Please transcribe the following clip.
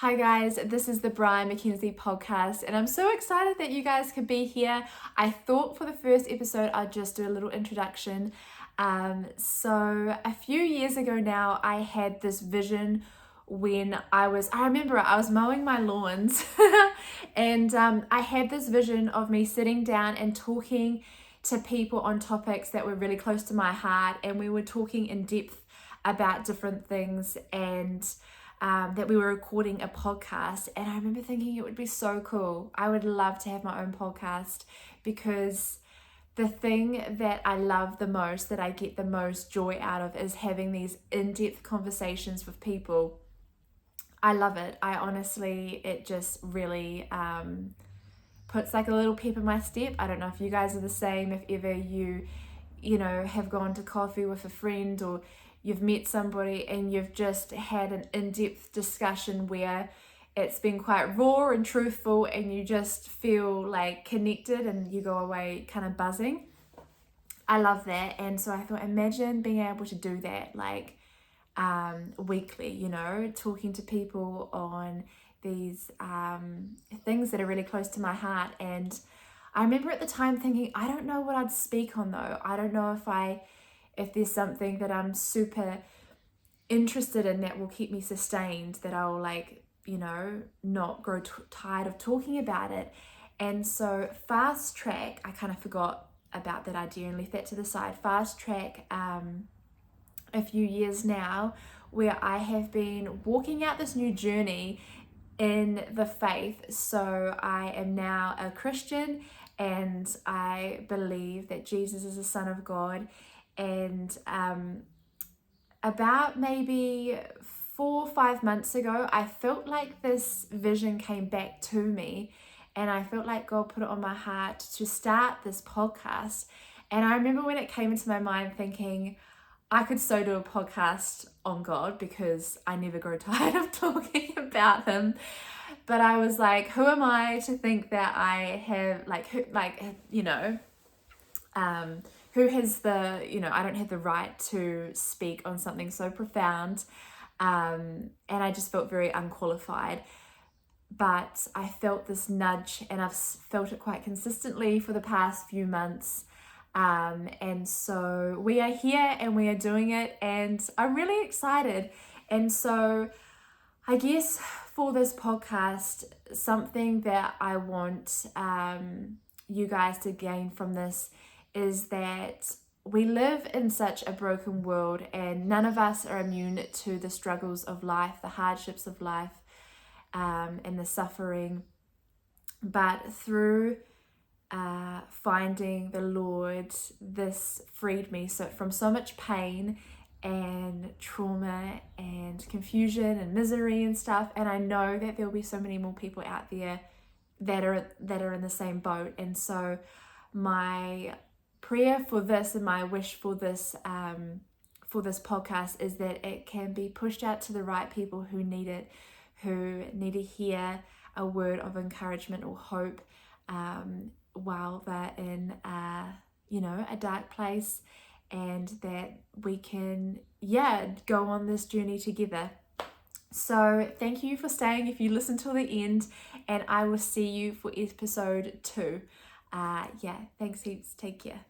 Hi guys, this is the Briar McKenzie podcast and I'm so excited that you guys could be here. I thought for the first episode I'd just do a little introduction. So a few years ago now I had this vision when I remember I was mowing my lawns and I had this vision of me sitting down and talking to people on topics that were really close to my heart, and we were talking in depth about different things, and that we were recording a podcast. And I remember thinking it would be so cool. I would love to have my own podcast, because the thing that I love the most, that I get the most joy out of, is having these in-depth conversations with people. I love it. It just really puts like a little pep in my step. I don't know if you guys are the same, if ever you have gone to coffee with a friend, or you've met somebody and you've just had an in-depth discussion where it's been quite raw and truthful and you just feel like connected and you go away kind of buzzing. I love that. And so I thought, imagine being able to do that like weekly, talking to people on these things that are really close to my heart. And I remember at the time thinking, I don't know what I'd speak on though. I don't know if there's something that I'm super interested in that will keep me sustained, that I'll not grow tired of talking about it. And so fast track, I kind of forgot about that idea and left that to the side. Fast track a few years now, where I have been walking out this new journey in the faith. So I am now a Christian and I believe that Jesus is the Son of God. And about maybe 4 or 5 months ago, I felt like this vision came back to me, and I felt like God put it on my heart to start this podcast. And I remember when it came into my mind thinking, I could so do a podcast on God, because I never grow tired of talking about him. But I was like, who am I to think that I have who has I don't have the right to speak on something so profound. And I just felt very unqualified. But I felt this nudge, and I've felt it quite consistently for the past few months. And so we are here and we are doing it, and I'm really excited. And so I guess for this podcast, something that I want you guys to gain from this is that we live in such a broken world, and none of us are immune to the struggles of life, the hardships of life, and the suffering. But through finding the Lord, this freed me from so much pain and trauma and confusion and misery and stuff. And I know that there'll be so many more people out there that are in the same boat. And so my prayer for this and my wish for this podcast is that it can be pushed out to the right people who need it, who need to hear a word of encouragement or hope while they're in a dark place, and that we can go on this journey together. So thank you for staying if you listen till the end, and I will see you for episode 2. Thanks heaps. Take care.